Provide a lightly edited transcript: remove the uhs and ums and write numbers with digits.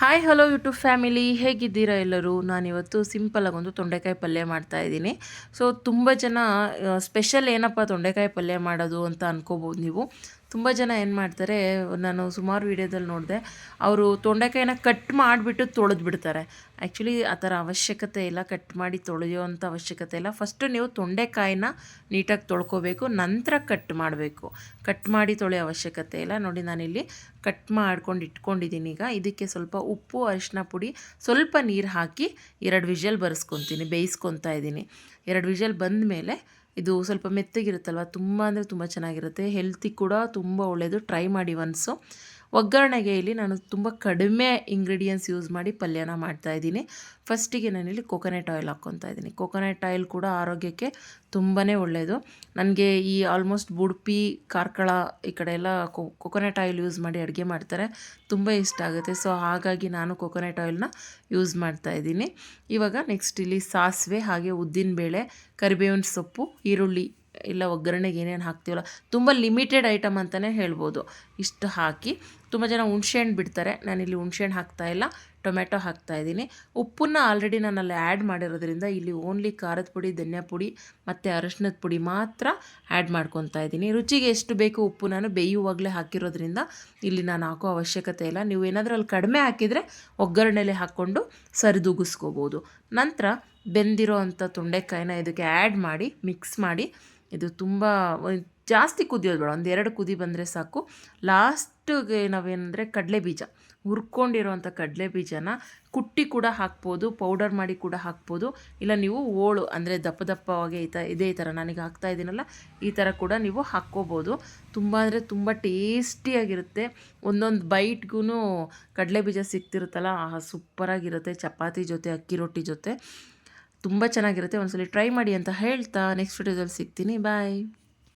Hi hello YouTube family, ಹೇಗಿದ್ದೀರಾ ಎಲ್ಲರೂ? ನಾನಿವತ್ತು ಸಿಂಪಲಾಗಿ ಒಂದು ತೊಂಡೆಕಾಯಿ ಪಲ್ಯ ಮಾಡ್ತಾಯಿದ್ದೀನಿ. ಸೊ ತುಂಬ ಜನ ಸ್ಪೆಷಲ್ ಏನಪ್ಪ ತೊಂಡೆಕಾಯಿ ಪಲ್ಯ ಮಾಡೋದು ಅಂತ ಅನ್ಕೋಬೋದು ನೀವು. ತುಂಬ ಜನ ಏನು ಮಾಡ್ತಾರೆ, ನಾನು ಸುಮಾರು ವೀಡಿಯೋದಲ್ಲಿ ನೋಡಿದೆ, ಅವರು ತೊಂಡೆಕಾಯಿನ ಕಟ್ ಮಾಡಿಬಿಟ್ಟು ತೊಳೆದು ಬಿಡ್ತಾರೆ. ಆ್ಯಕ್ಚುಲಿ ಆ ಥರ ಅವಶ್ಯಕತೆ ಇಲ್ಲ, ಕಟ್ ಮಾಡಿ ತೊಳೆಯೋವಂಥ ಅವಶ್ಯಕತೆ ಇಲ್ಲ. ಫಸ್ಟು ನೀವು ತೊಂಡೆಕಾಯಿನ ನೀಟಾಗಿ ತೊಳ್ಕೊಬೇಕು, ನಂತರ ಕಟ್ ಮಾಡಬೇಕು. ಕಟ್ ಮಾಡಿ ತೊಳೆಯೋ ಅವಶ್ಯಕತೆ ಇಲ್ಲ. ನೋಡಿ ನಾನಿಲ್ಲಿ ಕಟ್ ಮಾಡ್ಕೊಂಡು ಇಟ್ಕೊಂಡಿದ್ದೀನಿ. ಈಗ ಇದಕ್ಕೆ ಸ್ವಲ್ಪ ಉಪ್ಪು, ಅರಿಶಿನ ಪುಡಿ, ಸ್ವಲ್ಪ ನೀರು ಹಾಕಿ 2 ವಿಷಲ್ ಬರೆಸ್ಕೊತೀನಿ, ಬೇಯಿಸ್ಕೊತಾ ಇದ್ದೀನಿ. 2 ವಿಷಲ್ ಬಂದ ಮೇಲೆ ಇದು ಸ್ವಲ್ಪ ಮೆತ್ತಗಿರುತ್ತಲ್ವ, ತುಂಬ ಅಂದರೆ ತುಂಬ ಚೆನ್ನಾಗಿರುತ್ತೆ. ಹೆಲ್ತಿಗೆ ಕೂಡ ತುಂಬ ಒಳ್ಳೆಯದು. ಟ್ರೈ ಮಾಡಿ ಒನ್ಸು. ಒಗ್ಗರಣೆಗೆ ಇಲ್ಲಿ ನಾನು ತುಂಬ ಕಡಿಮೆ ಇಂಗ್ರೀಡಿಯೆಂಟ್ಸ್ ಯೂಸ್ ಮಾಡಿ ಪಲ್ಯನ ಮಾಡ್ತಾಯಿದ್ದೀನಿ. ಫಸ್ಟಿಗೆ ನಾನಿಲ್ಲಿ ಕೊಕೊನೆಟ್ ಆಯಿಲ್ ಹಾಕ್ಕೊತಾ ಇದ್ದೀನಿ. ಕೊಕೊನೆಟ್ ಆಯಿಲ್ ಕೂಡ ಆರೋಗ್ಯಕ್ಕೆ ತುಂಬಾ ಒಳ್ಳೆಯದು. ನನಗೆ ಈ ಆಲ್ಮೋಸ್ಟ್ ಉಡುಪಿ, ಕಾರ್ಕಳ ಈ ಕಡೆ ಎಲ್ಲ ಕೊಕೊನೆಟ್ ಆಯಿಲ್ ಯೂಸ್ ಮಾಡಿ ಅಡುಗೆ ಮಾಡ್ತಾರೆ, ತುಂಬ ಇಷ್ಟ ಆಗುತ್ತೆ. ಸೊ ಹಾಗಾಗಿ ನಾನು ಕೊಕೊನೆಟ್ ಆಯಿಲ್ನ ಯೂಸ್ ಮಾಡ್ತಾಯಿದ್ದೀನಿ. ಇವಾಗ ನೆಕ್ಸ್ಟ್ ಇಲ್ಲಿ ಸಾಸಿವೆ, ಹಾಗೆ ಉದ್ದಿನಬೇಳೆ, ಕರಿಬೇವಿನ ಸೊಪ್ಪು, ಈರುಳ್ಳಿ ಇಲ್ಲ ಒಗ್ಗರಣೆಗೆ ಏನೇನು ಹಾಕ್ತೀವಲ್ಲ, ತುಂಬ ಲಿಮಿಟೆಡ್ ಐಟಮ್ ಅಂತಲೇ ಹೇಳ್ಬೋದು. ಇಷ್ಟು ಹಾಕಿ ತುಂಬ ಜನ ಹುಣ್ಸೆಹಣ್ಣು ಬಿಡ್ತಾರೆ, ನಾನಿಲ್ಲಿ ಹುಣ್ಸೆಹಣ್ಣು ಹಾಕ್ತಾಯಿಲ್ಲ, ಟೊಮೆಟೊ ಹಾಕ್ತಾಯಿದ್ದೀನಿ. ಉಪ್ಪನ್ನು ಆಲ್ರೆಡಿ ನಾನಲ್ಲಿ ಆ್ಯಡ್ ಮಾಡಿರೋದ್ರಿಂದ ಇಲ್ಲಿ ಓನ್ಲಿ ಖಾರದ ಪುಡಿ, ಧನಿಯಾ ಪುಡಿ ಮತ್ತು ಅರಶಿನದ ಪುಡಿ ಮಾತ್ರ ಆ್ಯಡ್ ಮಾಡ್ಕೊತಾ ಇದ್ದೀನಿ. ರುಚಿಗೆ ಎಷ್ಟು ಬೇಕು ಉಪ್ಪು ನಾನು ಬೇಯುವಾಗಲೇ ಹಾಕಿರೋದ್ರಿಂದ ಇಲ್ಲಿ ನಾನು ಹಾಕೋ ಅವಶ್ಯಕತೆ ಇಲ್ಲ. ನೀವು ಏನಾದರೂ ಅಲ್ಲಿ ಕಡಿಮೆ ಹಾಕಿದರೆ ಒಗ್ಗರಣೆಲೆ ಹಾಕ್ಕೊಂಡು ಸರಿದೂಗಿಸ್ಕೋಬೋದು. ನಂತರ ಬೆಂದಿರೋ ಅಂಥ ತೊಂಡೆಕಾಯಿನ ಇದಕ್ಕೆ ಆ್ಯಡ್ ಮಾಡಿ ಮಿಕ್ಸ್ ಮಾಡಿ, ಇದು ತುಂಬ ಜಾಸ್ತಿ ಕುದಿಯೋದು ಬೇಡ, 1-2 ಕುದಿ ಬಂದರೆ ಸಾಕು. ಲಾಸ್ಟಿಗೆ ನಾವೇನಂದರೆ ಕಡಲೆ ಬೀಜ, ಹುರ್ಕೊಂಡಿರೋವಂಥ ಕಡಲೆ ಬೀಜನ ಕುಟ್ಟಿ ಕೂಡ ಹಾಕ್ಬೋದು, ಪೌಡರ್ ಮಾಡಿ ಕೂಡ ಹಾಕ್ಬೋದು. ಇಲ್ಲ ನೀವು ಓಳು ಅಂದರೆ ದಪ್ಪ ದಪ್ಪವಾಗಿ ಇದೇ ಥರ ನಾನೀಗ ಹಾಕ್ತಾ ಇದ್ದೀನಲ್ಲ, ಈ ಥರ ಕೂಡ ನೀವು ಹಾಕ್ಕೋಬೋದು. ತುಂಬ ಅಂದರೆ ತುಂಬ ಟೇಸ್ಟಿಯಾಗಿರುತ್ತೆ. ಒಂದೊಂದು ಬೈಟ್ಗೂ ಕಡಲೆ ಬೀಜ ಸಿಗ್ತಿರುತ್ತಲ್ಲ, ಸೂಪರಾಗಿರುತ್ತೆ. ಚಪಾತಿ ಜೊತೆ, ಅಕ್ಕಿ ರೊಟ್ಟಿ ಜೊತೆ ತುಂಬ ಚೆನ್ನಾಗಿರುತ್ತೆ. ಒಂದ್ಸಲ ಟ್ರೈ ಮಾಡಿ ಅಂತ ಹೇಳ್ತಾ ನೆಕ್ಸ್ಟ್ ವಿಡಿಯೋದಲ್ಲಿ ಸಿಗ್ತೀನಿ. ಬಾಯ್.